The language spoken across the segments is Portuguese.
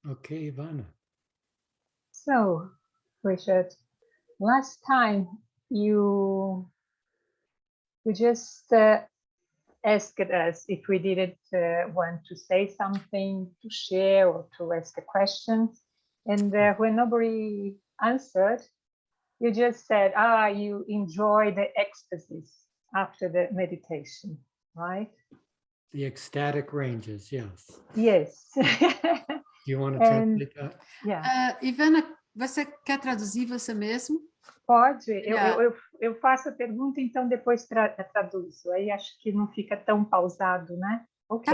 Okay, Ivana. So, Richard, last time you just asked us if we didn't want to say something, to share, or to ask a question. And when nobody answered, you just said, you enjoy the ecstasies after the meditation, right? The ecstatic ranges, yes. Yes. Do you want to translate that? Yeah. Ivana, você quer traduzir você mesmo? Pode, Yeah. eu faço a pergunta, então depois traduzo. Aí acho que não fica tão pausado, né? Ok.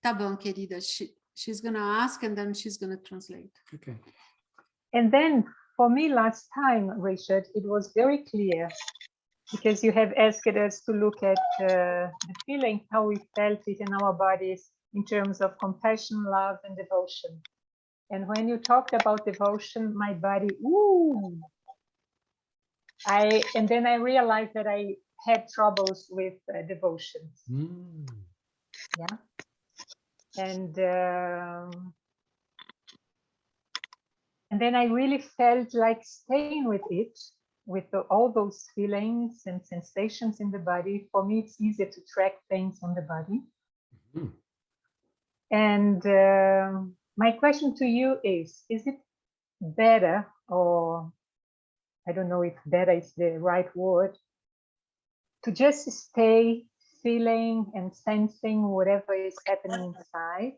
Tá bom, querida. She's gonna ask and then she's gonna translate. Okay. And then for me last time, Richard, it was very clear because you have asked us to look at the feeling, how we felt it in our bodies in terms of compassion, love, and devotion. And when you talked about devotion, my body, ooh. And then I realized that I had troubles with devotion. Yeah. And then I really felt like staying with it, with all those feelings and sensations in the body. For me, it's easier to track things on the body. Mm-hmm. And my question to you is it better, or I don't know if better is the right word, to just stay feeling and sensing whatever is happening inside,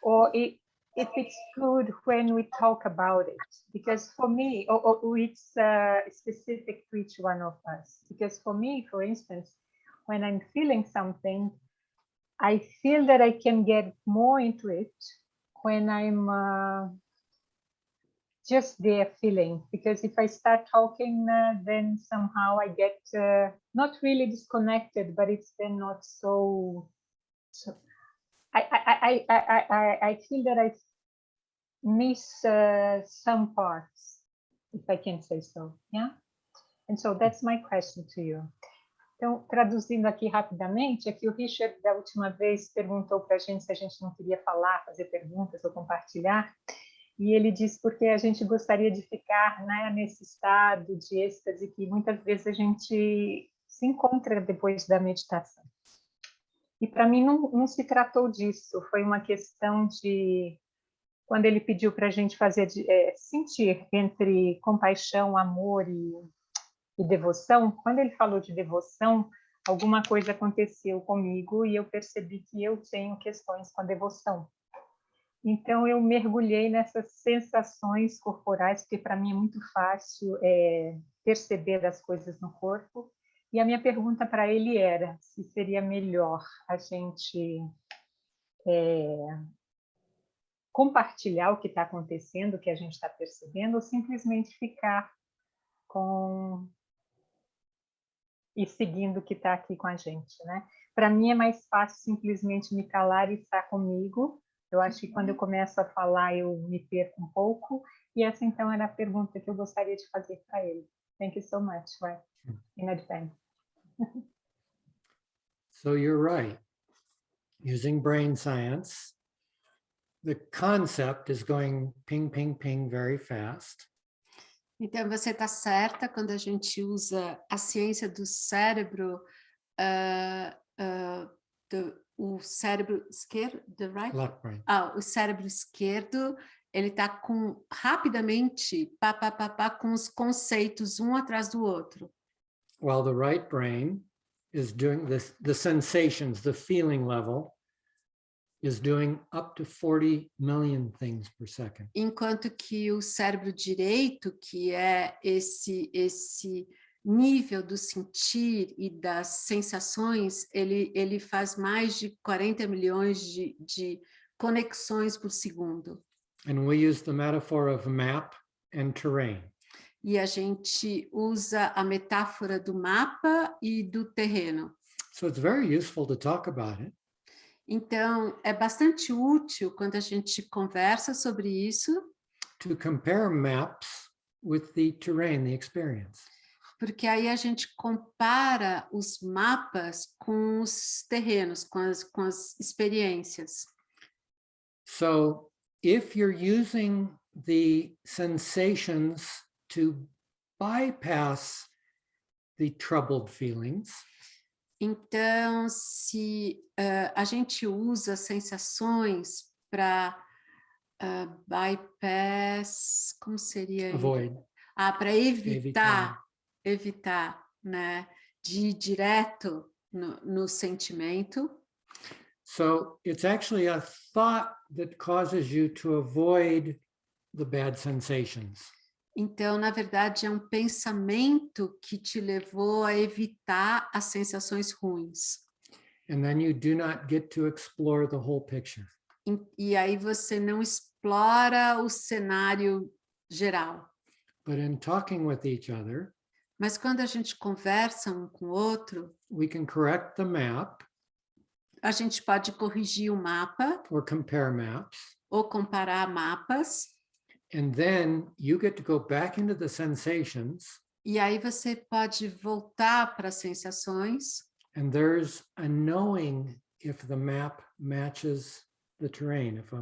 or if it's good when we talk about it? Because for me, or it's specific to each one of us. Because for me, for instance, when I'm feeling something, I feel that I can get more into it when I'm just there feeling, because if I start talking, then somehow I get not really disconnected, but it's then not so. I feel that I miss some parts, if I can say so. Yeah, and so that's my question to you. Então, traduzindo aqui rapidamente, é que o Richard, da última vez, perguntou para a gente se a gente não queria falar, fazer perguntas ou compartilhar. E ele disse porque a gente gostaria de ficar, né, nesse estado de êxtase que muitas vezes a gente se encontra depois da meditação. E para mim não se tratou disso, foi uma questão de, quando ele pediu para a gente fazer, sentir entre compaixão, amor e devoção, quando ele falou de devoção, alguma coisa aconteceu comigo e eu percebi que eu tenho questões com a devoção. Então, eu mergulhei nessas sensações corporais, porque para mim é muito fácil perceber as coisas no corpo. E a minha pergunta para ele era se seria melhor a gente compartilhar o que está acontecendo, o que a gente está percebendo, ou simplesmente ficar e seguindo o que está aqui com a gente, né? Para mim é mais fácil simplesmente me calar e estar comigo. Eu acho que quando eu começo a falar, eu me perco um pouco. E essa, então, era a pergunta que eu gostaria de fazer para ele. Thank you so much, right? In advance. So you're right. Using brain science, the concept is going ping, ping, ping very fast. Então, você está certa quando a gente usa a ciência do cérebro, o cérebro esquerdo, the right? Left brain. O cérebro esquerdo, ele está rapidamente, com os conceitos um atrás do outro. While the right brain is doing this, the sensations, the feeling level, is doing up to 40 million things per second. Enquanto que o cérebro direito, que é esse nível do sentir e das sensações, ele faz mais de 40 milhões de conexões por segundo. And we use the metaphor of map and terrain. E a gente usa a metáfora do mapa e do terreno. So it's very useful to talk about it. Então, é bastante útil quando a gente conversa sobre isso. To compare maps with the terrain, the experience. Porque aí a gente compara os mapas com os terrenos, com as experiências. So if you're using the sensations to bypass the troubled feelings, Então, se a gente usa sensações para bypass, como seria? avoid, Para evitar, né, de ir direto no sentimento. so it's actually a thought that causes you to avoid the bad sensations. Então, na verdade, é um pensamento que te levou a evitar as sensações ruins. And then you do not get to explore the whole picture. E aí você não explora o cenário geral. But in talking with each other, Mas quando a gente conversa um com o outro, we can correct the map a gente pode corrigir o mapa or compare maps. ou comparar mapas. And then you get to go back into the sensations, E aí você pode voltar para as sensações. and there's a knowing if the map matches the terrain, if the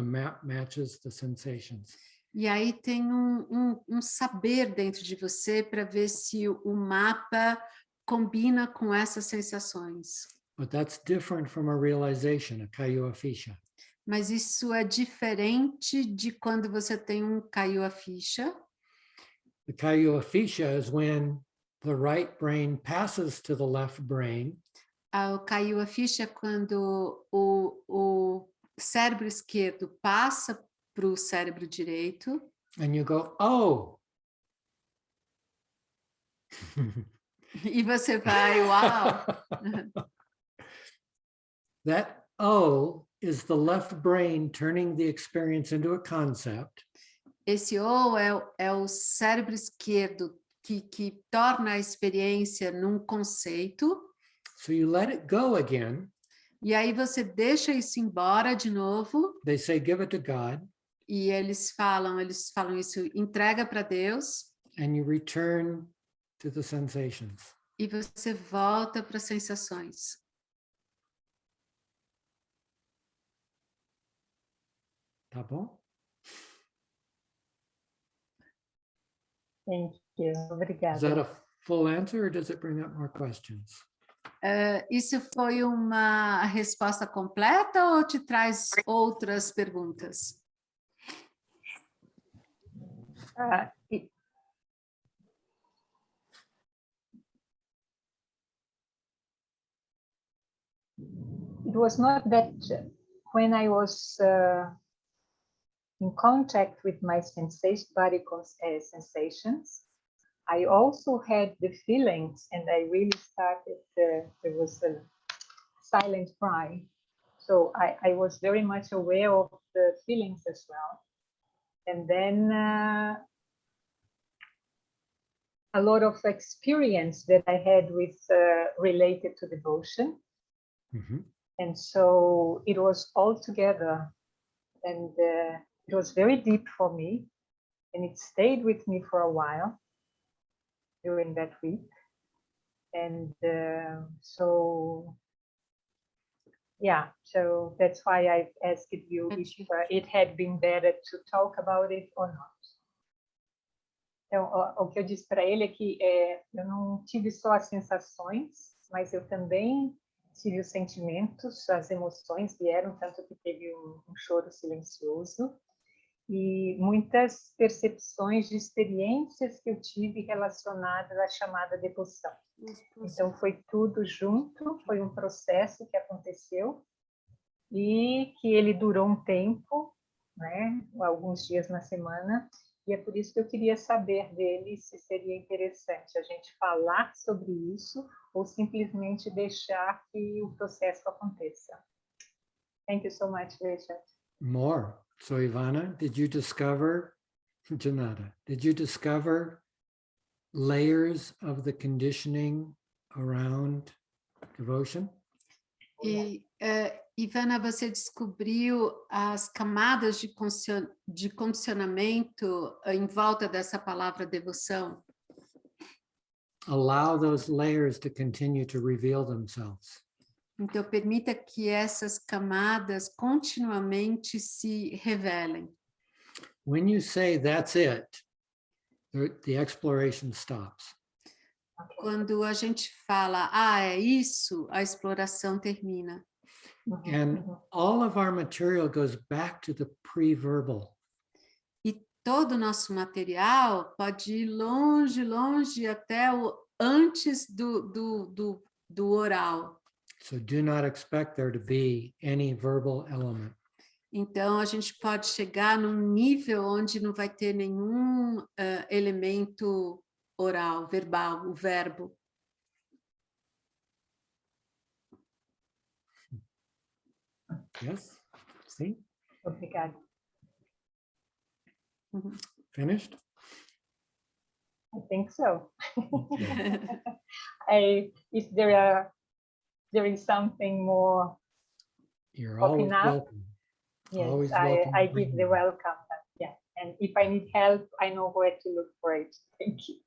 map matches the sensations. E aí tem um saber dentro de você para ver se o mapa combina com essas sensações. But that's different from a realization, a kayu ficha. Mas isso é diferente de quando você tem um caiu a ficha. The kayu ficha is when the right brain passes to the left brain, O caiu a ficha é quando o cérebro esquerdo passa para o cérebro direito. and you go, oh. E você vai, uau! That oh is the left brain turning the experience into a concept. Esse ou é o cérebro esquerdo que torna a experiência num conceito. So you let it go again. E aí você deixa isso embora de novo. They say, give it to God. E eles falam isso, entrega para Deus. And you return to the sensations. E você volta para as sensações. Tá bom? Thank you. Is that Obrigada. a full answer or does it bring up more questions? Isso foi uma resposta completa ou te traz outras perguntas? It was not that when I was in contact with my body sensations, I also had the feelings, and I really started, there was a silent cry. So I was very much aware of the feelings as well. And then a lot of experience that I had with related to devotion. Mm-hmm. And so it was all together, and it was very deep for me, and it stayed with me for a while during that week. And so that's why I asked you if it had been better to talk about it or not. Então, o que eu disse para ele é que eu não tive só as sensações, mas eu também tive os sentimentos, as emoções vieram, tanto que teve um choro silencioso e muitas percepções de experiências que eu tive relacionadas à chamada devoção. Então, foi tudo junto, foi um processo que aconteceu e que ele durou um tempo, né, alguns dias na semana, e é por isso que eu queria saber dele se seria interessante a gente falar sobre isso ou simplesmente deixar que o processo aconteça. Thank you so much, Richard. More. So Ivana, did you discover, Janata, did you discover layers of the conditioning around devotion? E, Ivana, você descobriu as camadas de condicionamento em volta dessa palavra devoção? Allow those layers to continue to reveal themselves. Então, permita que essas camadas continuamente se revelem. When you say that's it, the exploration stops. Okay. Quando a gente fala, ah, é isso, a exploração termina. And all of our material goes back to the pre-verbal. E todo o nosso material pode ir longe, longe, até o antes do oral. So do not expect there to be any verbal element. Então, a gente pode chegar num nível onde não vai ter nenhum elemento oral, verbal, o verbo. Yes? See? Obrigada. Finished? I think so. Okay. If there is something more, You're Popping always up? welcome. yes, Always welcome I to bring give the more. welcome. Yeah, and if I need help, I know where to look for it. Thank you.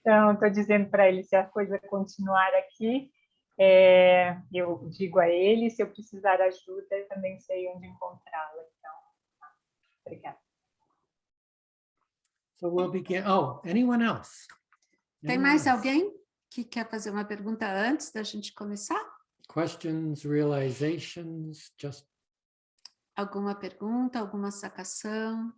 Então, estou dizendo para ele, se a coisa continuar aqui, eu digo a ele, se eu precisar ajuda, eu também sei onde encontrá-la. Então, obrigada. So we'll begin. Oh, anyone else? Tem Anyone mais else? alguém que quer fazer uma pergunta antes da gente começar? Questions, realizations, just Alguma pergunta, alguma sacação?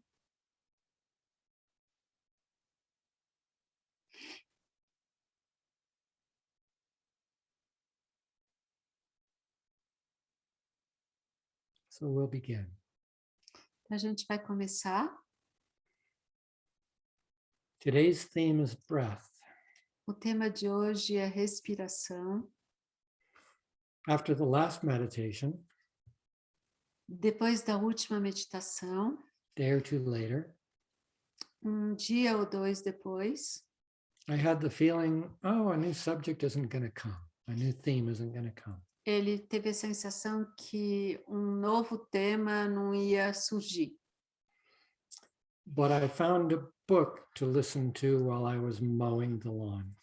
so we'll begin. A gente vai começar. Today's theme is breath. O tema de hoje é respiração. After the last meditation, Depois da última meditação, day or two later, dia ou dois depois, I had the feeling, oh, a new subject isn't going to come. A new theme isn't going to come. ele teve a sensação que um novo tema não ia surgir. But I found a book to listen to while I was mowing the lawn.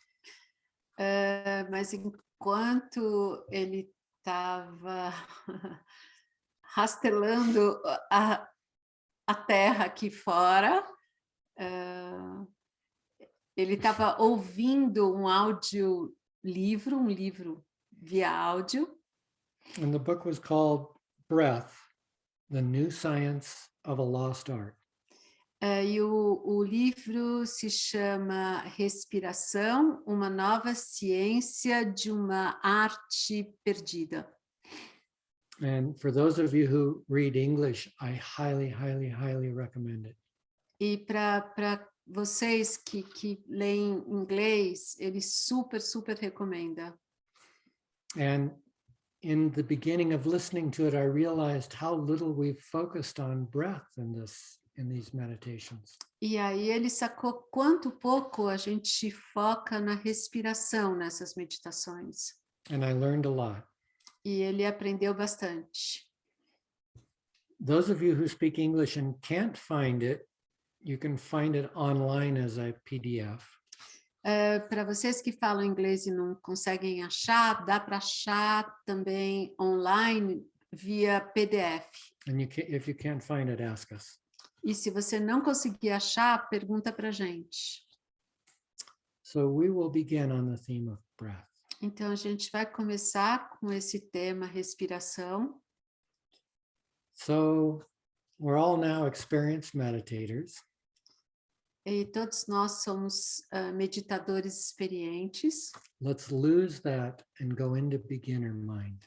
Mas enquanto ele estava rastelando a terra aqui fora, ele estava ouvindo um audiolivro, um livro via áudio, And the book was called Breath, The New Science of a Lost Art. e o livro se chama Respiração, uma nova ciência de uma arte perdida. And for those of you who read English, I highly, highly, highly recommend it. E para vocês que leem inglês, ele super, super recomenda. And in the beginning of listening to it, I realized how little we've focused on breath in these meditations. E aí ele sacou quanto pouco a gente foca na respiração nessas meditações. And I learned a lot. E ele aprendeu bastante. Those of you who speak English and can't find it, you can find it online as a PDF. Para vocês que falam inglês e não conseguem achar, dá para achar também online via PDF. And if you can't find it, ask us. E se você não conseguir achar, pergunta para a gente. So we will begin on the theme of breath. Então, a gente vai começar com esse tema respiração. So we're all now experienced meditators. E todos nós somos meditadores experientes. Let's lose that and go into beginner mind.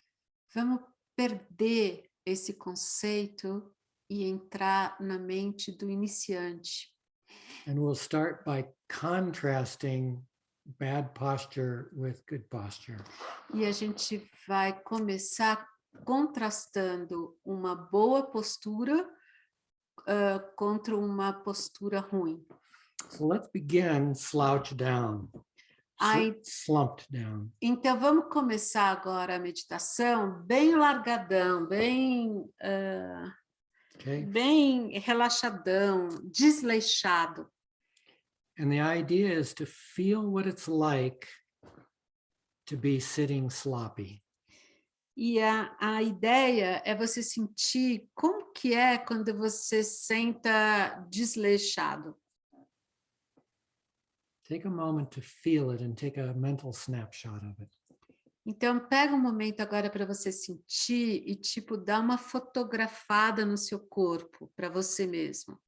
Vamos perder esse conceito e entrar na mente do iniciante. And we'll start by contrasting bad posture with good posture. E a gente vai começar contrastando uma boa postura contra uma postura ruim. So let's begin slouched down, slumped down. Então, vamos começar agora a meditação bem largadão, bem relaxadão, desleixado. And the idea is to feel what it's like to be sitting sloppy. E a ideia é você sentir como que é quando você senta desleixado. Take a moment to feel it and take a mental snapshot of it. Então, pega um momento agora para você sentir e, tipo, dar uma fotografada no seu corpo, para você mesmo.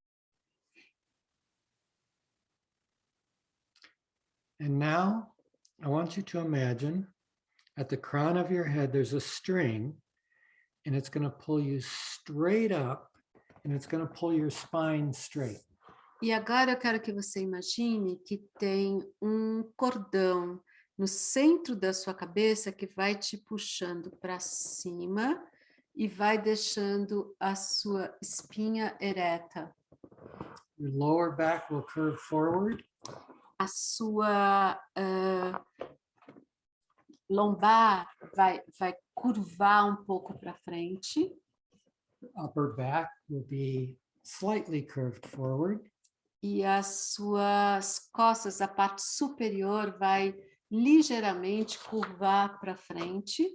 And now, I want you to imagine at the crown of your head, there's a string, and it's going to pull you straight up, and it's going to pull your spine straight. E agora eu quero que você imagine que tem um cordão no centro da sua cabeça que vai te puxando para cima e vai deixando a sua espinha ereta. Your lower back will curve forward. A sua lombar vai curvar um pouco para frente. Upper back will be slightly curved forward. E as suas costas, a parte superior, vai ligeiramente curvar para frente.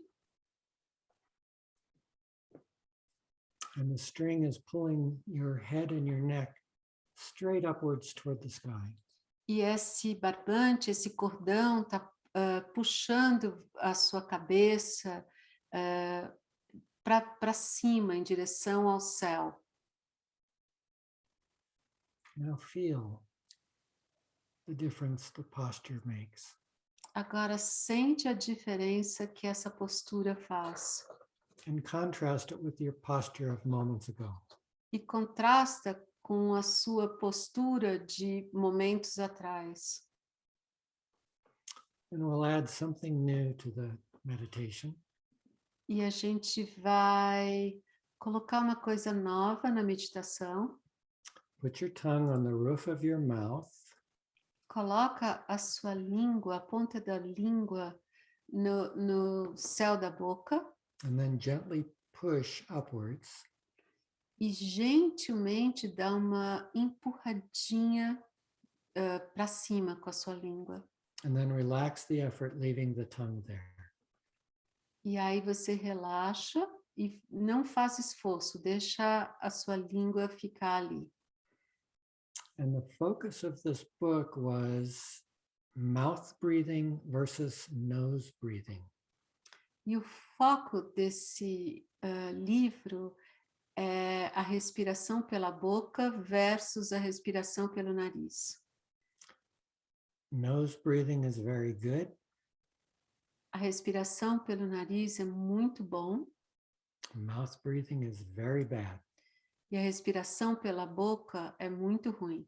And the string is pulling your head and your neck straight upwards toward the sky. E esse barbante, esse cordão, está puxando a sua cabeça para cima, em direção ao céu. Now feel the difference the posture makes. Agora sente a diferença que essa postura faz. And contrast it with your posture of moments ago. E contrasta com a sua postura de momentos atrás. And we'll add something new to the meditation. E a gente vai colocar uma coisa nova na meditação. Put your tongue on the roof of your mouth. Coloca a sua língua, a ponta da língua no céu da boca. And then gently push upwards. E gentilmente dá uma empurradinha para cima com a sua língua. And then relax the effort, leaving the tongue there. E aí você relaxa e não faz esforço, deixa a sua língua ficar ali. And the focus of this book was mouth breathing versus nose breathing. E o foco desse livro é a respiração pela boca versus a respiração pelo nariz. Nose breathing is very good. A respiração pelo nariz é muito bom. Mouth breathing is very bad. E a respiração pela boca é muito ruim.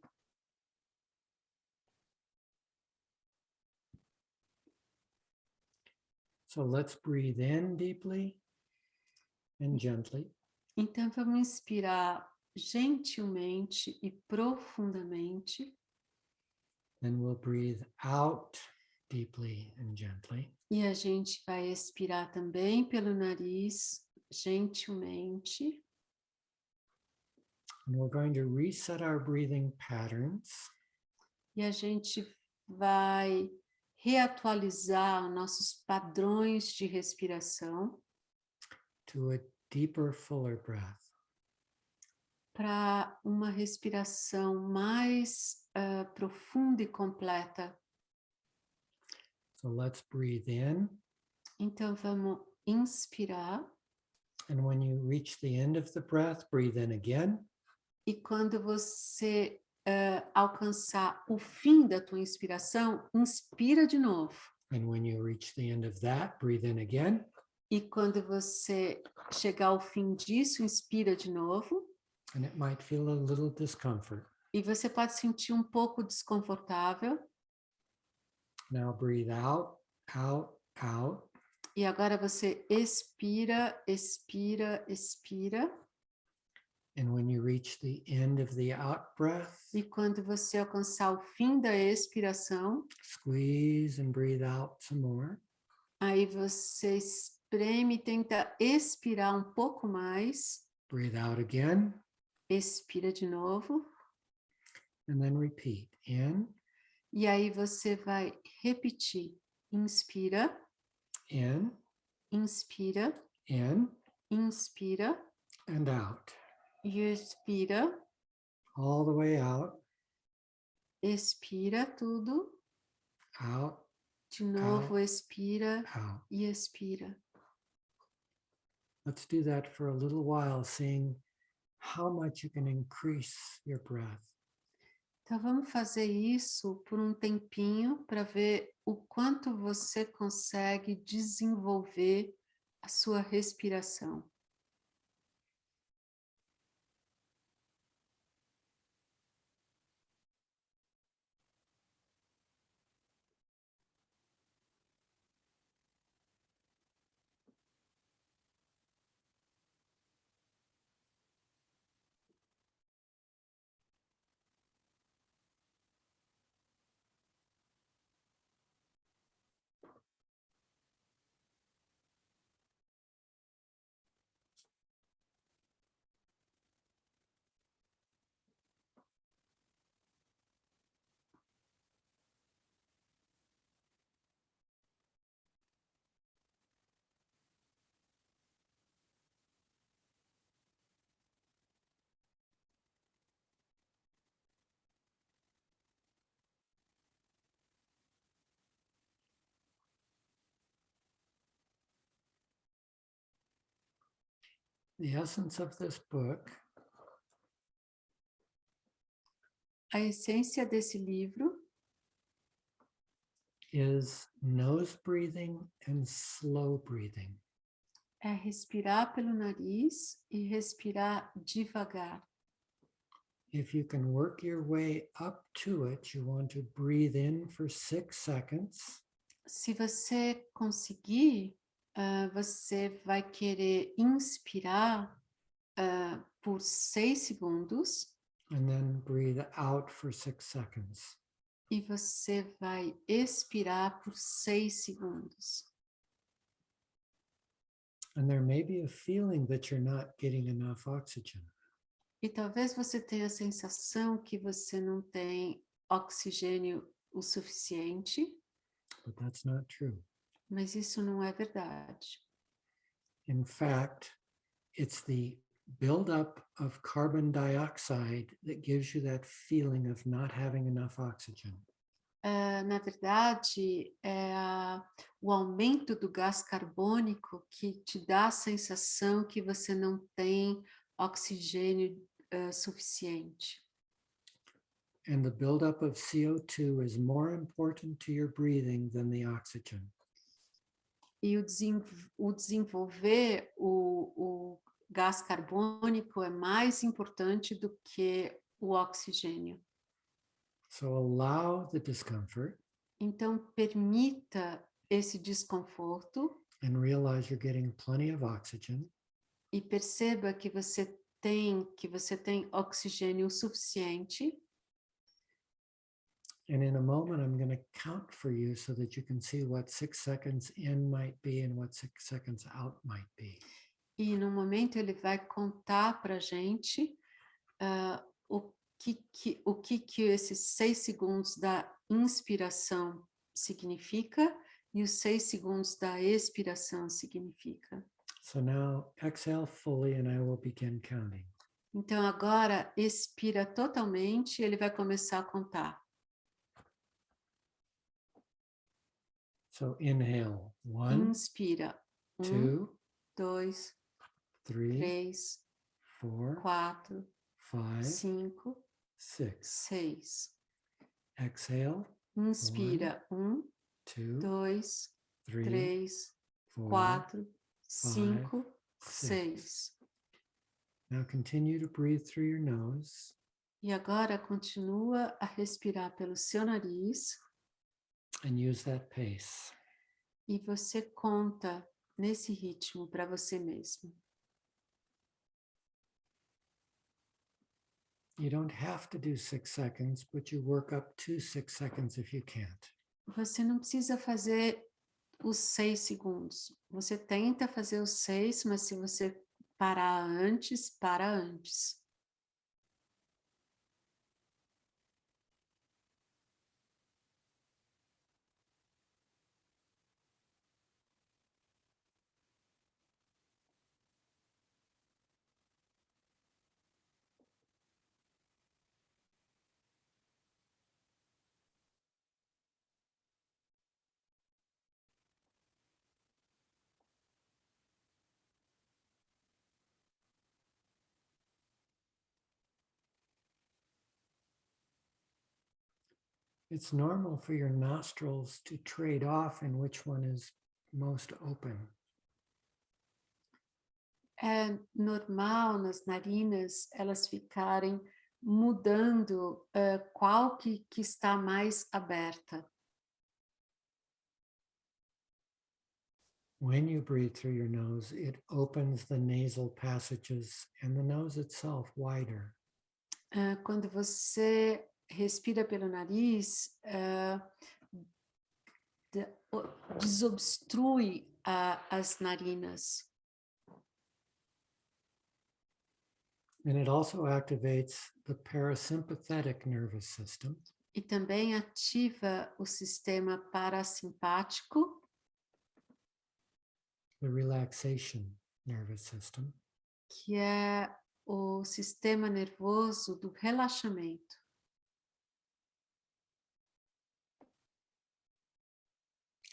So let's breathe in deeply and gently. Então vamos inspirar gentilmente e profundamente. Then we'll breathe out deeply and gently. E a gente vai expirar também pelo nariz, gentilmente. And we're going to reset our breathing patterns. E a gente vai reatualizar nossos padrões de respiração to a deeper, fuller breath. para uma respiração mais profunda e completa. So let's breathe in. Então vamos inspirar. And when you reach the end of the breath, breathe in again. E quando você alcançar o fim da tua inspiração, inspira de novo. And when you reach the end of that, breathe in again. E quando você chegar ao fim disso, inspira de novo. And it might feel a little discomfort. E você pode sentir um pouco desconfortável. Now breathe out, out, out. E agora você expira, expira, expira. And when you reach the end of the out breath, E quando você alcançar o fim da expiração, squeeze and breathe out some more. aí você espreme e tenta expirar um pouco mais. Breathe out again. Expira de novo. And then repeat. In, E aí você vai repetir. Inspira, In, inspira, in, and out. e expira, All the way out, expira tudo, out, de novo Out. expira out. e expira. Let's do that for a little while, seeing how much you can increase your breath. Então vamos fazer isso por um tempinho para ver o quanto você consegue desenvolver a sua respiração. The essence of this book A essência desse livro is nose breathing and slow breathing. é respirar pelo nariz e respirar devagar. If you can work your way up to it, you want to breathe in for 6 seconds. Se você conseguir, você vai querer inspirar por 6 segundos And then breathe out for 6 seconds. e você vai expirar por 6 segundos. And there may be a feeling that you're not getting enough oxygen. E talvez você tenha a sensação que você não tem oxigênio o suficiente, But that's not true. mas isso não é verdade. In fact, it's the buildup of carbon dioxide that gives you that feeling of not having enough oxygen. Na verdade, o aumento do gás carbônico que te dá a sensação que você não tem oxigênio suficiente. And the buildup of CO2 is more important to your breathing than the oxygen. E o desenvolver o gás carbônico é mais importante do que o oxigênio. So allow the discomfort Então, permita esse desconforto and realize you're getting plenty of oxygen. e perceba que você tem oxigênio suficiente. And in a moment, I'm going to count for you so that you can see what 6 seconds in might be and what 6 seconds out might be. E no momento ele vai contar para a gente o que esses 6 segundos da inspiração significa e os 6 segundos da expiração significa. So now exhale fully and I will begin counting. Então agora expira totalmente e ele vai começar a contar. So inhale, 1, Inspira. 2, 2, 3, 3, 4, 4, 5, 5, 6. 6. Exhale, Inspira. 2, 2, 3, 3, 4. 4, 5, 6. 6. Now continue to breathe through your nose. E agora continua a respirar pelo seu nariz And use that pace. e você conta nesse ritmo para você mesmo. You don't have to do 6 seconds, but you work up to 6 seconds if you can't. Você não precisa fazer os 6 segundos. Você tenta fazer os 6, mas se você parar antes, para antes. it's normal for your nostrils to trade off in which one is most open. É normal nas narinas elas ficarem mudando qual que está mais aberta. When you breathe through your nose, it opens the nasal passages and the nose itself wider. Quando você respira pelo nariz, desobstrui as narinas. And it also activates the parasympathetic nervous system, E também ativa o sistema parasimpático, the relaxation nervous system, que é o sistema nervoso do relaxamento.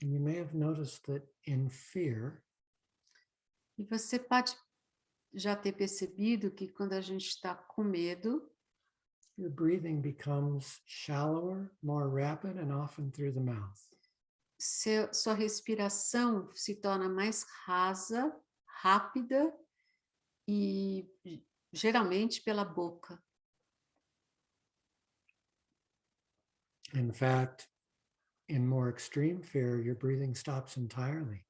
and you may have noticed that in fear, E você pode já ter percebido que quando a gente está com medo, your breathing becomes shallower, more rapid, and often through the mouth. sua respiração se torna mais rasa, rápida e geralmente pela boca. In fact, in more extreme fear, your breathing stops entirely.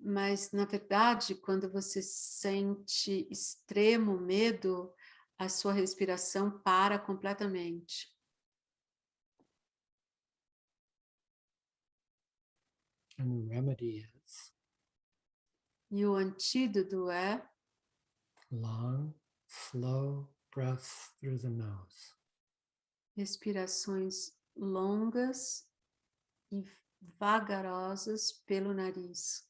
Mas, na verdade, quando você sente extremo medo, a sua respiração para completamente. And the remedy is E o antídoto é long, slow breaths through the nose. respirações longas e vagarosas pelo nariz,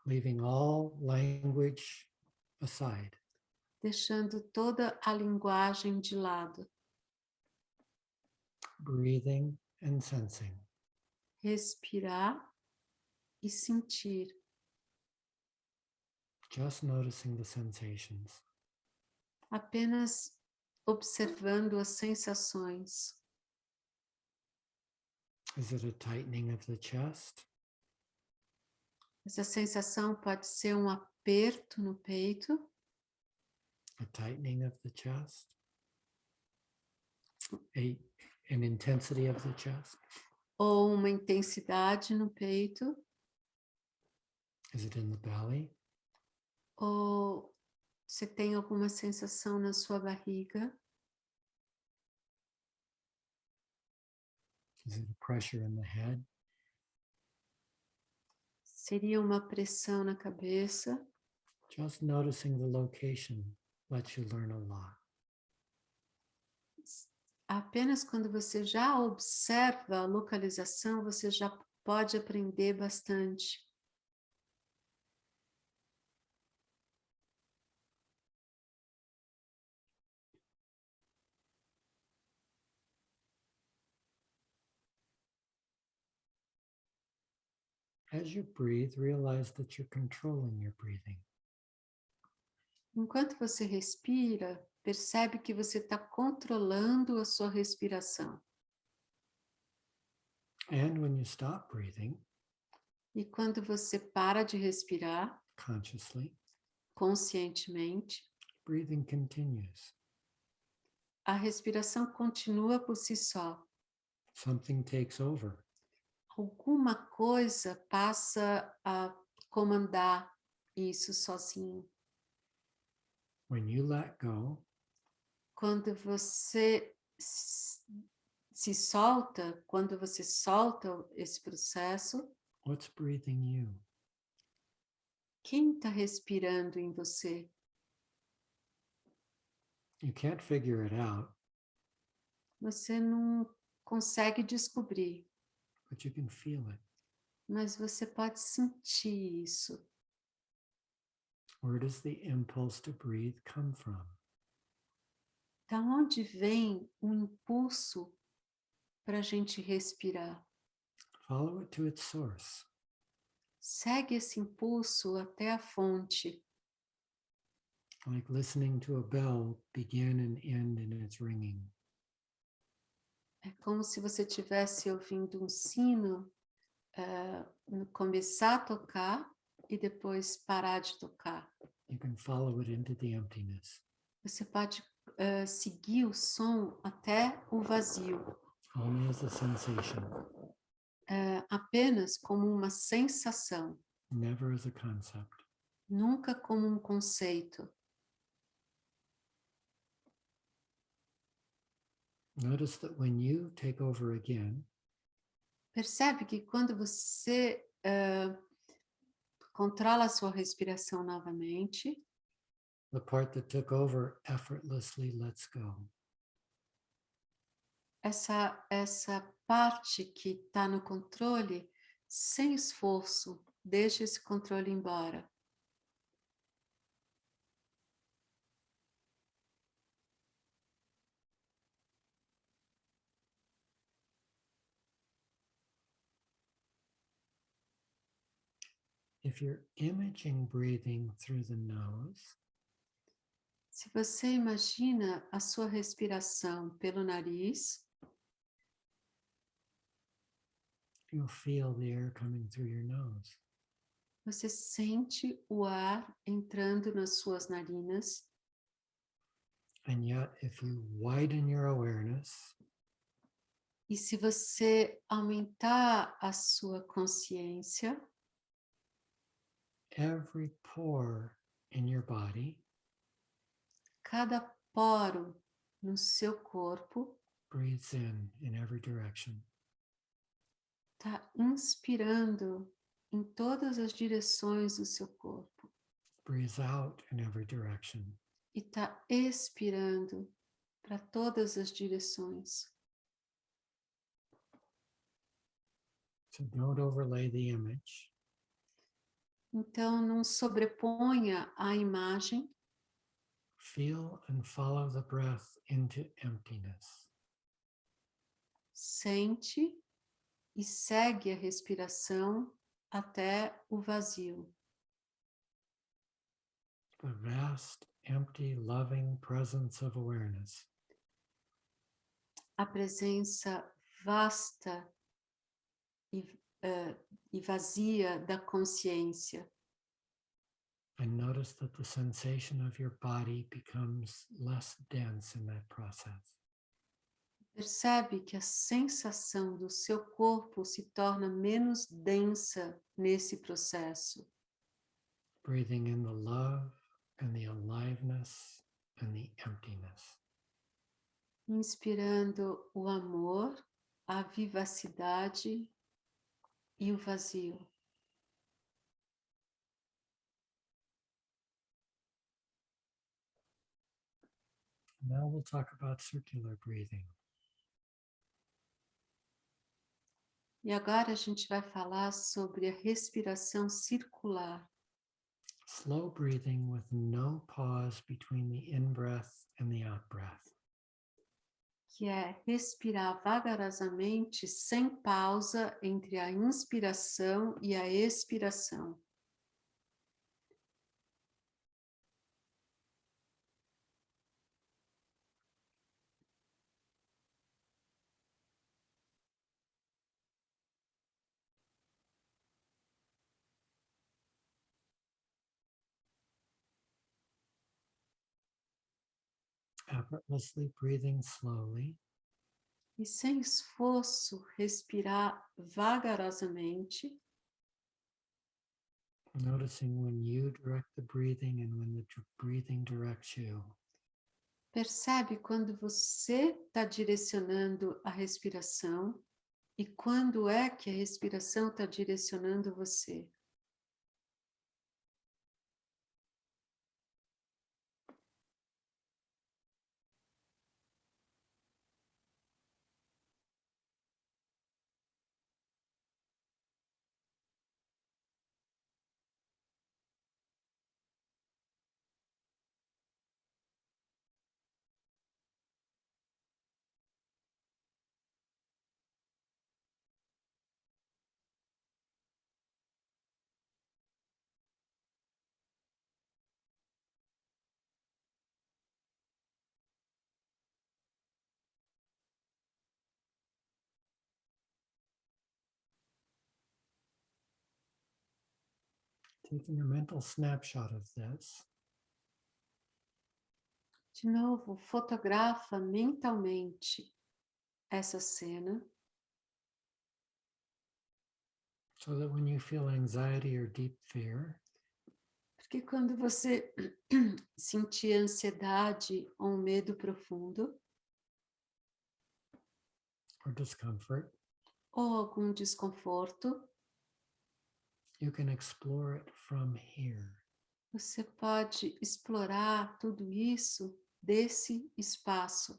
Leaving all language aside. deixando toda a linguagem de lado, Breathing and sensing. respirar e sentir, Just noticing the sensations. apenas observando as sensações. Is it a tightening of the chest? Essa sensação pode ser um aperto no peito, A tightening of the chest? An intensity of the chest? ou uma intensidade no peito, Is it in the belly? ou você tem alguma sensação na sua barriga, Is it a pressure in the head? seria uma pressão na cabeça. Just noticing the location lets you learn a lot. Apenas quando você já observa a localização, você já pode aprender bastante. As you breathe, realize that you're controlling your breathing. Enquanto você respira, percebe que você está controlando a sua respiração. And when you stop breathing E quando você para de respirar consciously, conscientemente, breathing continues. a respiração continua por si só. Something takes over. Alguma coisa passa a comandar isso sozinho. When you let go, Quando você se solta, quando você solta esse processo, what's breathing you? quem está respirando em você? You can't figure it out, Você não consegue descobrir, but you can feel it. mas você pode sentir isso. Where does the impulse to breathe come from? Da onde vem o impulso para a gente respirar? Follow it to its source. Segue esse impulso até a fonte, Like listening to a bell begin and end in its ringing. É como se você estivesse ouvindo um sino começar a tocar e depois parar de tocar. You can follow it into the emptiness. Você pode seguir o som até o vazio, Only as a sensation, apenas como uma sensação, never as a concept. nunca como um conceito. Notice that when you take over again, Percebe que quando você controla a sua respiração novamente, the part that took over effortlessly lets go. essa parte que está no controle, sem esforço, deixa esse controle embora. If you're imaging breathing through the nose, Se você imagina a sua respiração pelo nariz, you'll feel the air coming through your nose. você sente o ar entrando nas suas narinas. And yet, if you widen your awareness, E se você aumentar a sua consciência, every pore in your body cada poro no seu corpo breathes in every direction. está inspirando em todas as direções do seu corpo Breathes out in every direction. e está expirando para todas as direções. So don't overlay the image. Então, não sobreponha a imagem, Feel and follow the breath into emptiness. sente e segue a respiração até o vazio. The vast, empty, loving presence of awareness. A presença vasta e vazia da consciência. And notice that the sensation of your body becomes less dense in that process. Percebe que a sensação do seu corpo se torna menos densa nesse processo. Breathing in the love and the aliveness and the emptiness. Inspirando o amor, a vivacidade e o vazio. Now we'll talk about circular breathing. E agora a gente vai falar sobre a respiração circular, Slow breathing with no pause between the in-breath and the out-breath. que é respirar vagarosamente, sem pausa entre a inspiração e a expiração. Effortlessly breathing slowly, E sem esforço, respirar vagarosamente, noticing when you direct the breathing and when the breathing directs you. percebe quando você está direcionando a respiração e quando é que a respiração está direcionando você. Taking a mental snapshot of this. De novo, fotografa mentalmente essa cena, So that when you feel anxiety or deep fear, porque quando você sentir ansiedade ou um medo profundo, or discomfort, ou algum desconforto, you can explore it from here. você pode explorar tudo isso desse espaço.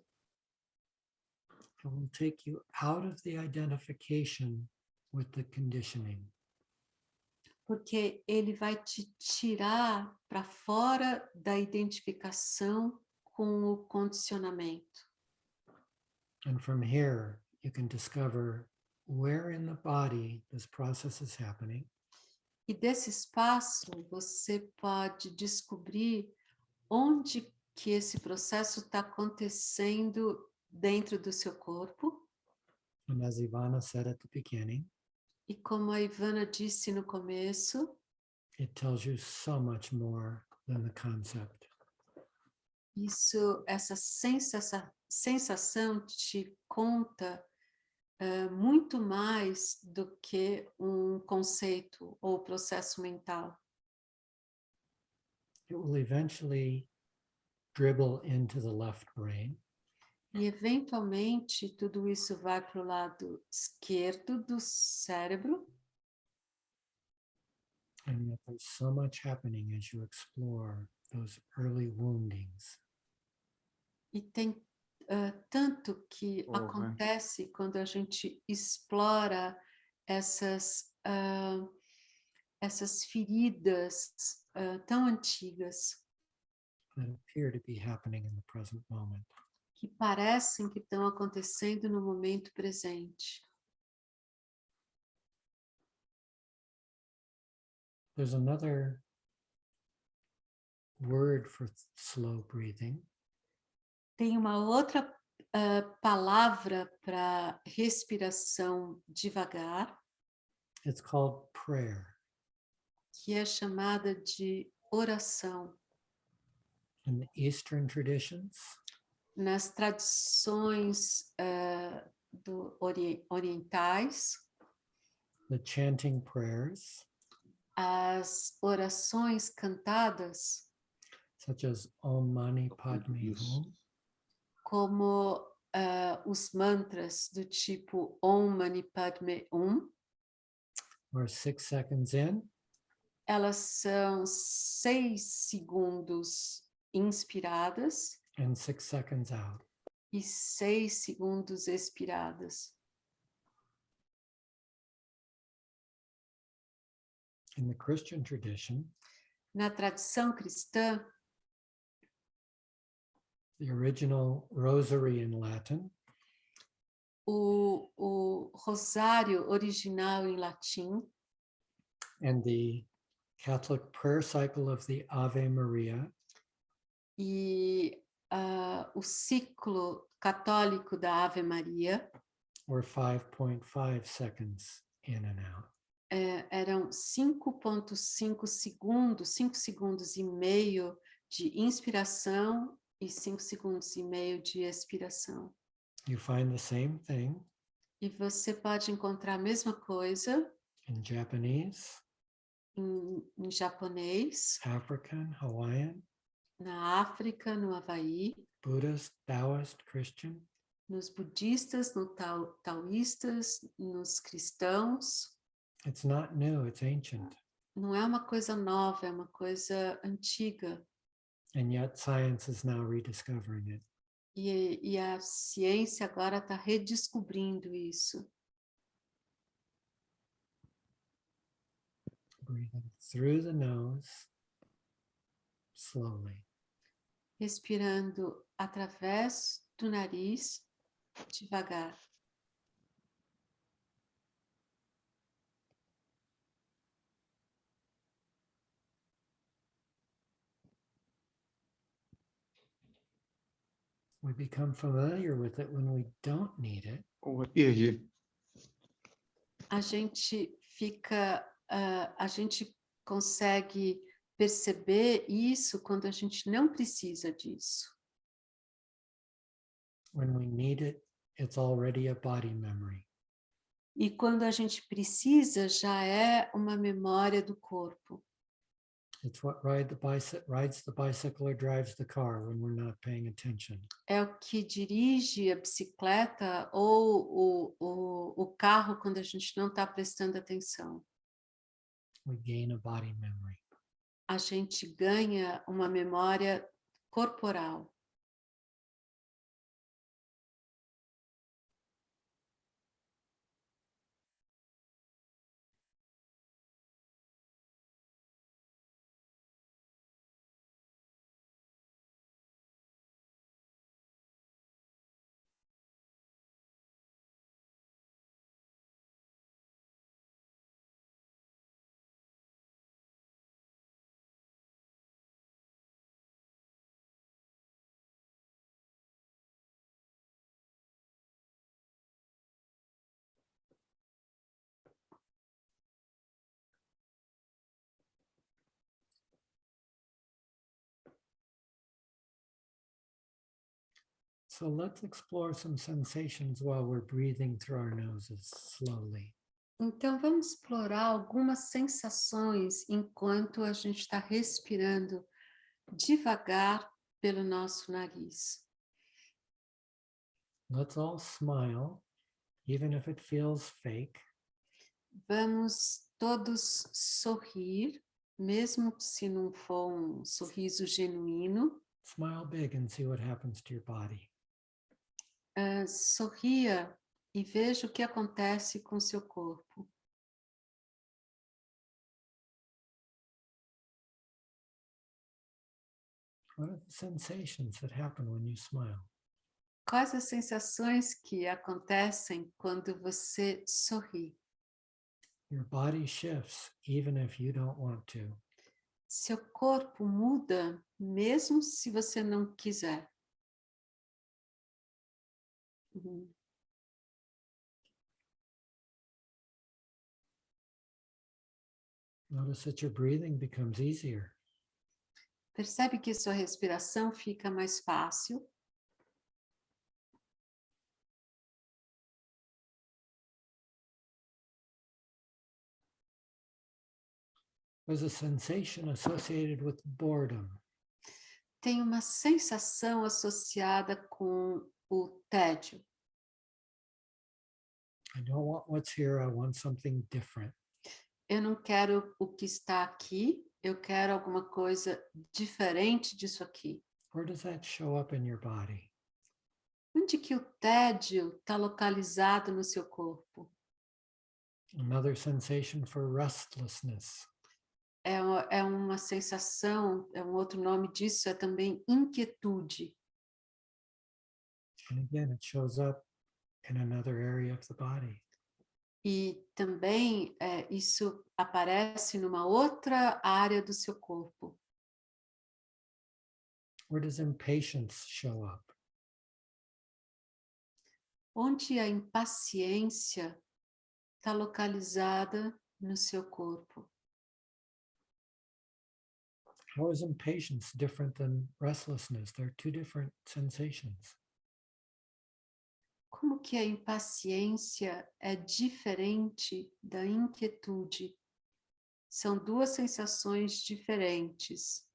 It will take you out of the identification with the conditioning. Porque ele vai te tirar para fora da identificação com o condicionamento. And from here, you can discover where in the body this process is happening. E desse espaço você pode descobrir onde que esse processo está acontecendo dentro do seu corpo. And as Ivana said at the beginning, E como a Ivana disse no começo, it tells you so much more than the concept. essa sensação te conta muito mais do que um conceito ou processo mental. It will eventually dribble into the left brain. E, eventualmente, tudo isso vai para o lado esquerdo do cérebro. And yet there's so much happening as you explore those early woundings. E tem tanto que acontece quando a gente explora essas feridas tão antigas That appear to be happening in the present moment. que parecem que estão acontecendo no momento presente. There's another word for slow breathing. Tem uma outra palavra para respiração devagar, It's called prayer. que é chamada de oração. In the Eastern traditions, Nas tradições orientais, the chanting prayers, as orações cantadas, such as Om Mani Padme Hum, como os mantras do tipo Om Mani Padme Hum, are 6 seconds in elas são 6 segundos inspiradas and 6 seconds out. e 6 segundos expiradas. In the Christian tradition, Na tradição cristã, the original rosary in Latin o rosário original em latim and the Catholic prayer cycle of the Ave Maria e o ciclo católico da Ave Maria were 5.5 seconds in and out. Eram 5,5 segundos, 5 segundos e meio de inspiração e 5 segundos e meio de expiração. You find the same thing E você pode encontrar a mesma coisa in Japanese, em japonês, African, Hawaiian, na África, no Havaí, Buddhist, Taoist, Christian. nos budistas, nos taoístas, nos cristãos. It's not new, it's ancient. Não é uma coisa nova, é uma coisa antiga. And yet science is now rediscovering it. E a ciência agora está redescobrindo isso. Breathing through the nose, slowly. Respirando através do nariz, devagar. We become familiar with it when we don't need it. A gente fica, a gente consegue perceber isso quando a gente não precisa disso. When we need it, it's already a body memory. E quando a gente precisa, já é uma memória do corpo. It's what rides the bicycle or drives the car when we're not paying attention. É o que dirige a bicicleta ou o carro quando a gente não está prestando atenção. We gain a body memory. A gente ganha uma memória corporal. So let's explore some sensations while we're breathing through our noses slowly. Então, vamos explorar algumas sensações enquanto a gente está respirando devagar pelo nosso nariz. Let's all smile, even if it feels fake. Vamos todos sorrir, mesmo se não for um sorriso genuíno. Smile big and see what happens to your body. Sorria e veja o que acontece com o seu corpo. What are the sensations that happen when you smile? Quais as sensações que acontecem quando você sorri? Your body shifts even if you don't want to. Seu corpo muda, mesmo se você não quiser. Notice that your breathing becomes easier. Percebe que sua respiração fica mais fácil. There's a sensation associated with boredom. Tem uma sensação associada com o tédio. I don't want what's here, I want something different. Eu não quero o que está aqui, eu quero alguma coisa diferente disso aqui. Where does that show up in your body? Onde que o tédio está localizado no seu corpo? Another sensation for restlessness. É uma sensação, é um outro nome disso, é também inquietude. And again, it shows up in another area of the body. E também isso aparece numa outra área do seu corpo. Where does impatience show up? Onde a impaciência está localizada no seu corpo. How is impatience different than restlessness? They're two different sensations. Como que a impaciência é diferente da inquietude? São duas sensações diferentes.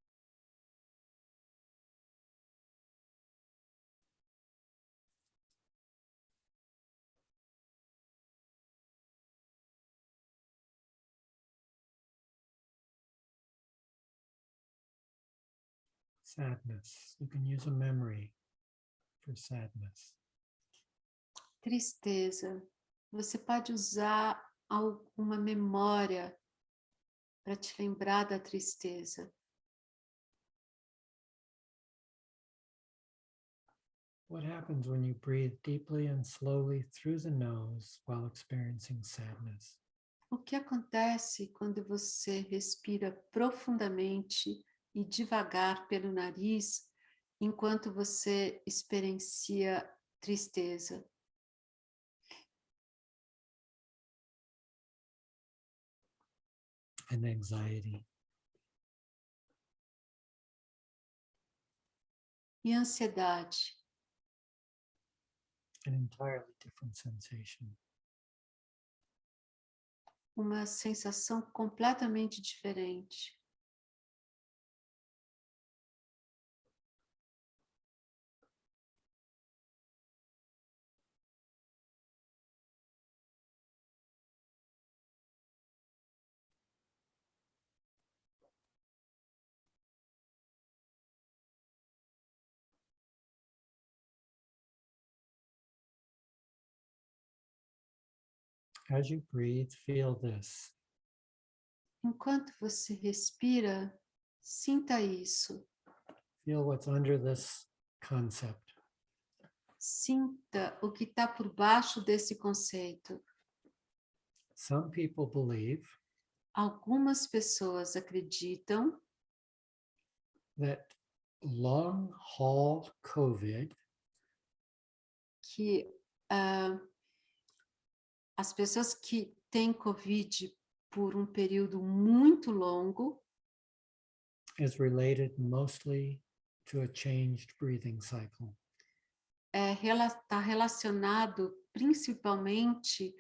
Sadness. You can use a memory for sadness. Tristeza. Você pode usar alguma memória para te lembrar da tristeza. What happens when you breathe deeply and slowly through the nose while experiencing sadness? O que acontece quando você respira profundamente e devagar pelo nariz enquanto você experiencia tristeza? and anxiety. E ansiedade, An entirely different sensation. uma sensação completamente diferente. As you breathe, feel this. Enquanto você respira, sinta isso. Feel what's under this concept. Sinta o que está por baixo desse conceito. Some people believe Algumas pessoas acreditam that long haul COVID que as pessoas que têm Covid por um período muito longo is related mostly to a changed breathing cycle. está relacionado principalmente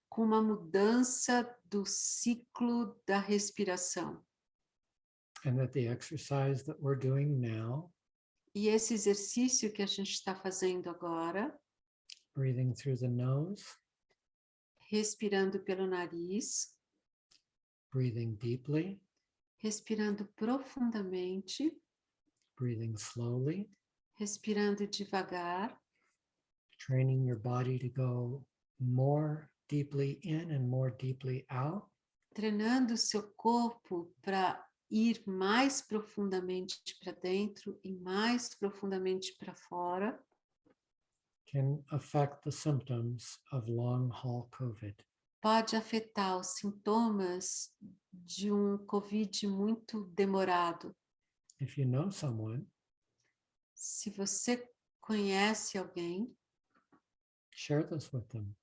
com uma mudança do ciclo da respiração. And that the exercise that we're doing now, E esse exercício que a gente está fazendo agora, breathing through the nose, respirando pelo nariz, breathing deeply, respirando profundamente, breathing slowly, respirando devagar, training your body to go more deeply in and more deeply out, treinando o seu corpo para ir mais profundamente para dentro e mais profundamente para fora, can affect the symptoms of long haul COVID. pode afetar os sintomas de um Covid muito demorado. If you know someone, Se você conhece alguém, share this with them.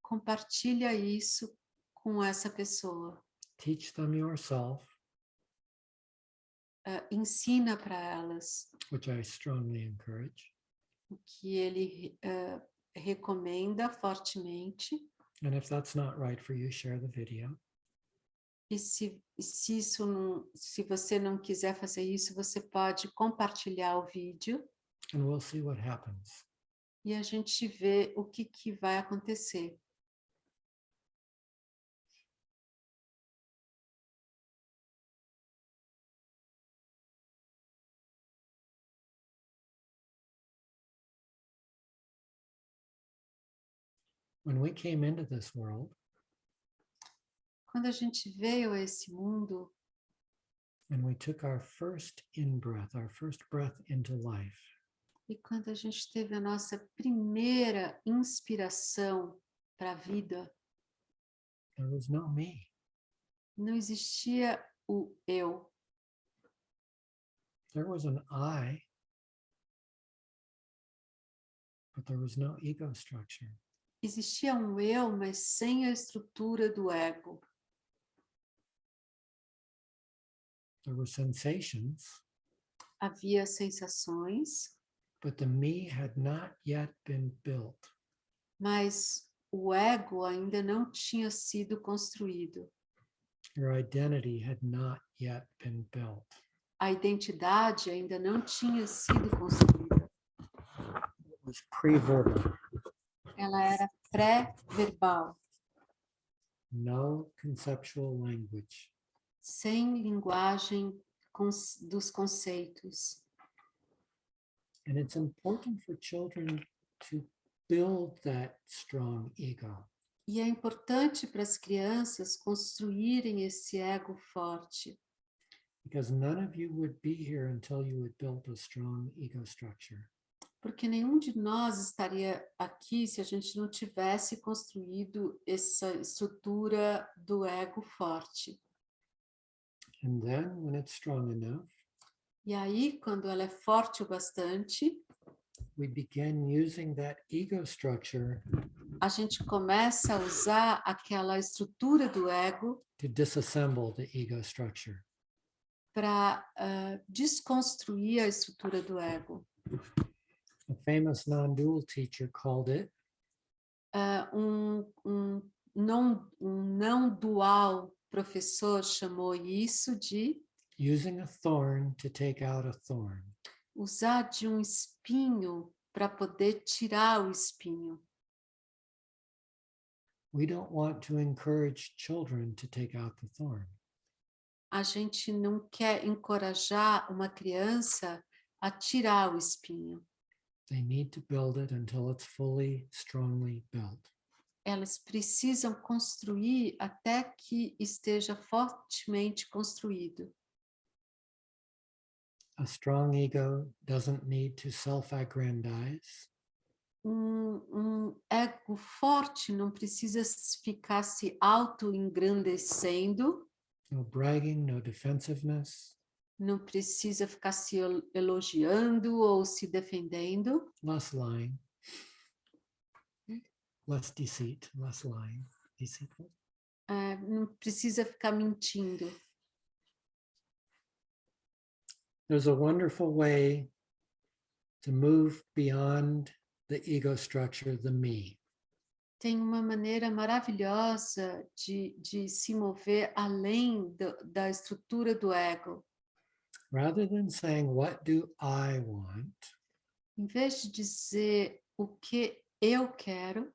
compartilha isso com essa pessoa. Teach them yourself, Ensina para elas which I strongly encourage. o que ele recomenda fortemente. And if that's not right for you, share the video. E se você não quiser fazer isso, você pode compartilhar o vídeo And we'll see what happens. e a gente vê o que vai acontecer. When we came into this world, Quando a gente veio a esse mundo, and we took our first in-breath, our first breath into life, e quando a gente teve a nossa primeira inspiração para a vida, there was no me. não existia o eu. There was an I, but there was no ego structure. Existia um eu, mas sem a estrutura do ego. There were sensations, Havia sensações, but the me had not yet been built. mas o ego ainda não tinha sido construído. Your identity had not yet been built. A identidade ainda não tinha sido construída. It was pre-verbal. Ela era pré-verbal, No conceptual language. sem linguagem dos conceitos. And it's important for children to build that strong ego. E é importante para as crianças construírem esse ego forte, Because none of you would be here until you had built a strong ego structure. porque nenhum de nós estaria aqui se a gente não tivesse construído essa estrutura do ego forte. And then when it's strong enough, E aí, quando ela é forte o bastante, we begin using that ego structure a gente começa a usar aquela estrutura do ego to disassemble the ego structure. para desconstruir a estrutura do ego. A famous non-dual teacher called it Um não dual professor chamou isso de using a thorn to take out a thorn. usar de um espinho para poder tirar o espinho. We don't want to encourage children to take out the thorn. A gente não quer encorajar uma criança a tirar o espinho. They need to build it until it's fully, strongly built. Elas precisam construir até que esteja fortemente construído. A strong ego doesn't need to self-aggrandize. Ego forte não precisa ficar se auto-engrandecendo, No bragging, no defensiveness, não precisa ficar se elogiando ou se defendendo, less lying, less deceit, less lying, deceitful. não precisa ficar mentindo. There's a wonderful way to move beyond the ego structure, the me. Tem uma maneira maravilhosa de se mover além da estrutura do ego. Rather than saying, what do I want? Em vez de dizer o que eu quero,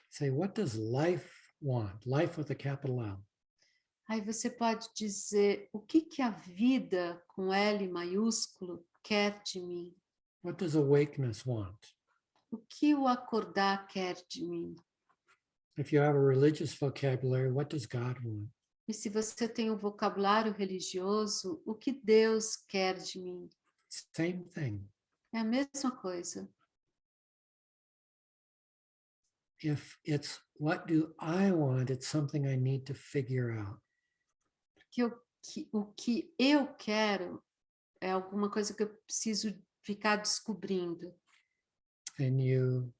Say, what does life want? Life with a capital L. aí você pode dizer o que a vida com L maiúsculo quer de mim. What does awakeness want? O que o acordar quer de mim. If you have a religious vocabulary, what does God want? E se você tem um vocabulário religioso, o que Deus quer de mim? Same thing. É a mesma coisa. If it's what do I want, it's something I need to figure out. Porque o que eu quero é alguma coisa que eu preciso ficar descobrindo. And you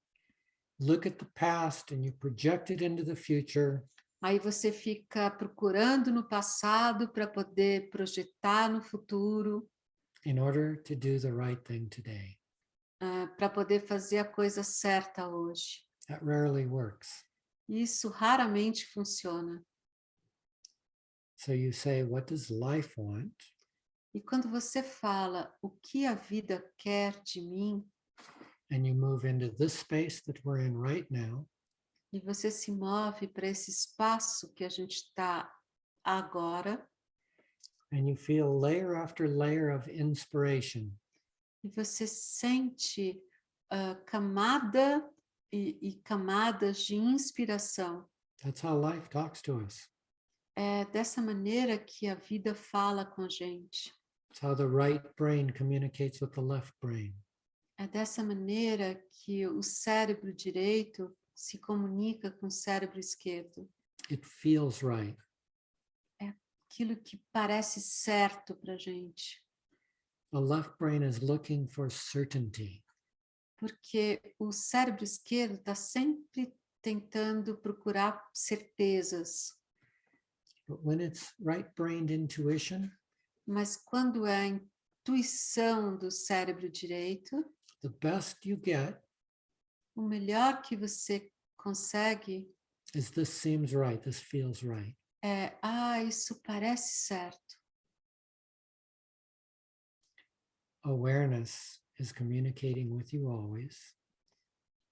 look at the past and you project it into the future. Aí você fica procurando no passado para poder projetar no futuro, In order to do the right thing today. para poder fazer a coisa certa hoje. That rarely works. Isso raramente funciona. So you say, what does life want? E quando você fala o que a vida quer de mim, And you move into this space that we're in right now. e você se move para esse espaço que a gente está agora, And you feel layer after layer of inspiration. e você sente camada e camadas de inspiração. That's how life talks to us. É dessa maneira que a vida fala com a gente. It's how the right brain communicates with the left brain. É dessa maneira que o cérebro direito se comunica com o cérebro esquerdo. It feels right. É aquilo que parece certo para a gente. The left brain is looking for certainty. Porque o cérebro esquerdo está sempre tentando procurar certezas. But when it's right-brained intuition, Mas quando é a intuição do cérebro direito, the best you get o melhor que você consegue is this seems right, this feels right. é, isso parece certo. Awareness is communicating with you always.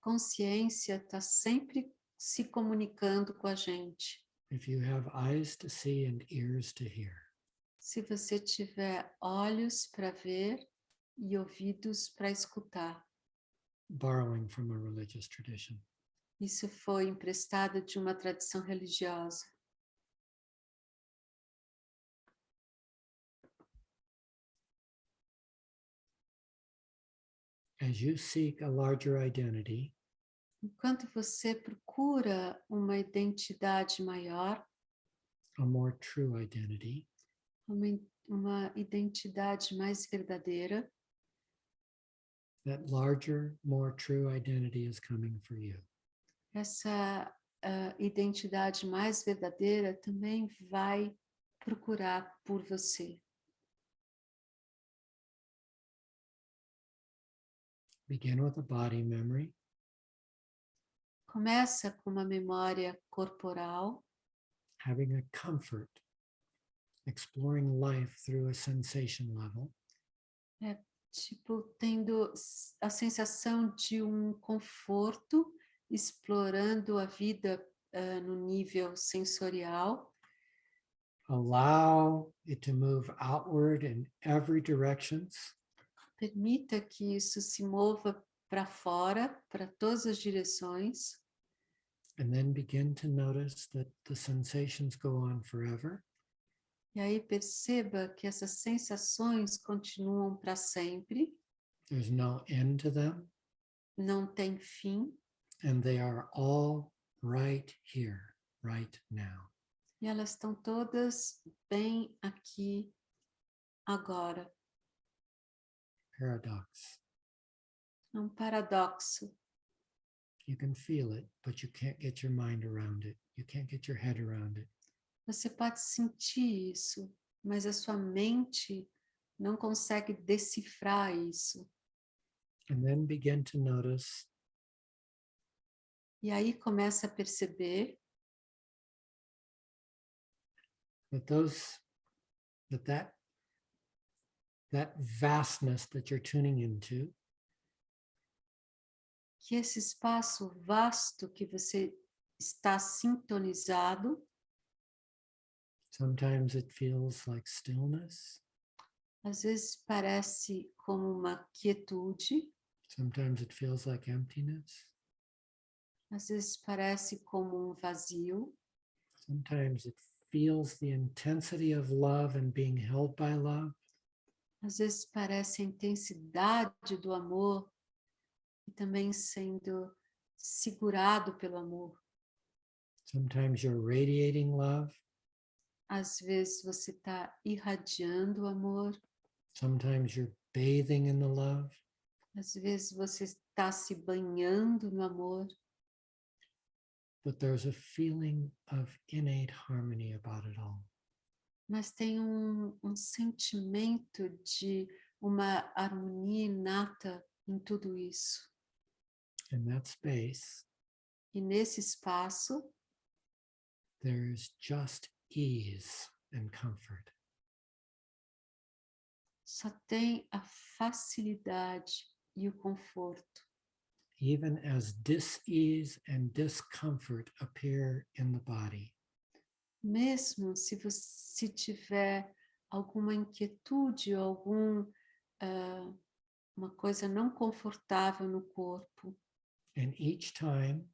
Consciência está sempre se comunicando com a gente. If you have eyes to see and ears to hear. Se você tiver olhos para ver e ouvidos para escutar. Borrowing from a religious tradition. Isso foi emprestado de uma tradição religiosa. As you seek a larger identity, Enquanto você procura uma identidade maior, a more true identity, uma identidade mais verdadeira, that larger, more true identity is coming for you. essa identidade mais verdadeira também vai procurar por você. Begin with a body memory. Começa com uma memória corporal, Having a comfort, exploring life through a sensation level. tipo, tendo a sensação de um conforto, explorando a vida no nível sensorial. Allow it to move outward in every direction. Permita que isso se mova para fora, para todas as direções. And then begin to notice that the sensations go on forever. E aí perceba que essas sensações continuam para sempre, There's no end to them. não tem fim, And they are all right here, right now. e elas estão todas bem aqui, agora. Paradox. É um paradoxo. You can feel it, but you can't get your mind around it. You can't get your head around it. Você pode sentir isso, mas a sua mente não consegue decifrar isso. And then begin to notice E aí começa a perceber that vastness that you're tuning into que esse espaço vasto que você está sintonizado, sometimes it feels like stillness. às vezes parece como uma quietude, Sometimes it feels like emptiness. às vezes parece como um vazio, Sometimes it feels the intensity of love and being held by love. às vezes parece a intensidade do amor e também sendo segurado pelo amor. Sometimes you're radiating love. Às vezes você está irradiando o amor, Sometimes you're bathing in the love. às vezes você está se banhando no amor, But there's a feeling of innate harmony about it all. mas tem um sentimento de uma harmonia inata em tudo isso. In that space, E nesse espaço, there's just ease and comfort. só tem a facilidade e o conforto. Even as dis-ease and discomfort appear in the body. Mesmo se você tiver alguma inquietude ou uma coisa não confortável no corpo, And each time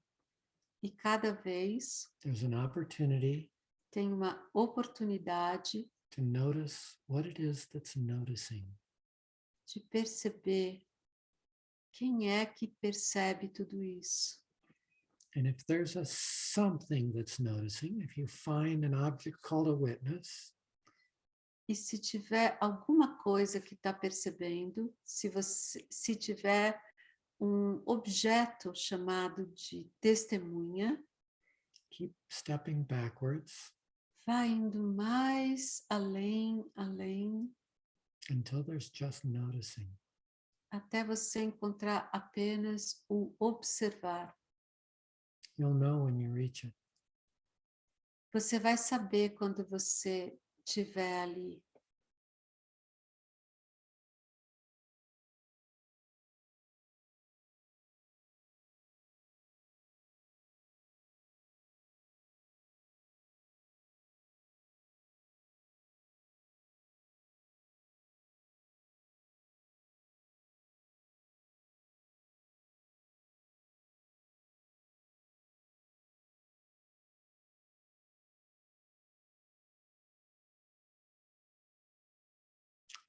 e cada vez there's an opportunity tem uma oportunidade to notice what it is that's noticing. de perceber quem é que percebe tudo isso. And if there's a something that's noticing, if you find an object called a witness, E se tiver alguma coisa que está percebendo, se tiver um objeto chamado de testemunha, keep stepping backwards vai indo mais além, além, until there's just noticing. até você encontrar apenas o observar. You'll know when you reach it. Você vai saber quando você estiver ali.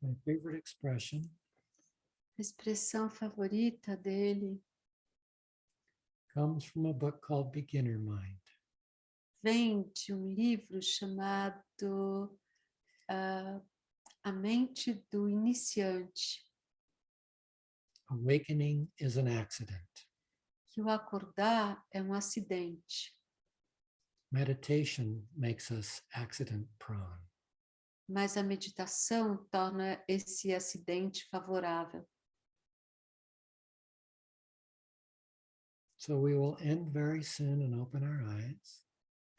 My favorite expression A expressão favorita dele comes from a book called Beginner Mind. vem de um livro chamado A Mente do Iniciante, Awakening is an accident. que o acordar é um acidente, Meditation makes us accident prone. mas a meditação torna esse acidente favorável. So we will end very soon and open our eyes.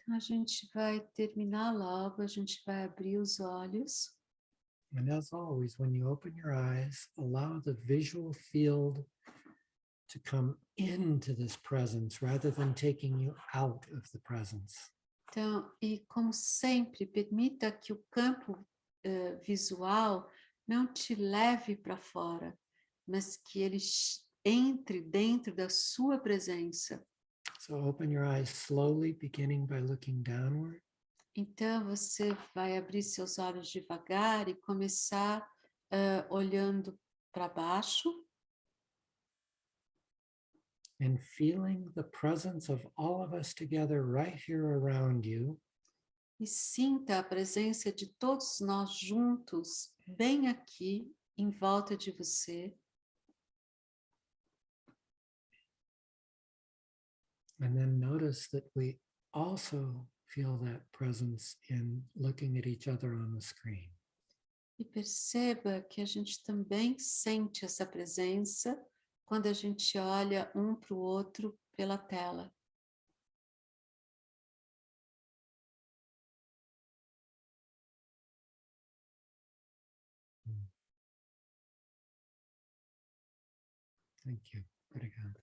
Então a gente vai terminar logo, a gente vai abrir os olhos. And as always, when you open your eyes, allow the visual field to come into this presence rather than taking you out of the presence. Então, e como sempre, permita que o campo visual não te leve para fora, mas que ele entre dentro da sua presença. So open your eyes slowly, beginning by looking downward. Então, você vai abrir seus olhos devagar e começar olhando para baixo. And feeling the presence of all of us together right here around you. E sinta a presença de todos nós juntos, bem aqui, em volta de você. And then notice that we also feel that presence in looking at each other on the screen. E perceba que a gente também sente essa presença quando a gente olha um para o outro pela tela. Thank you. Obrigado.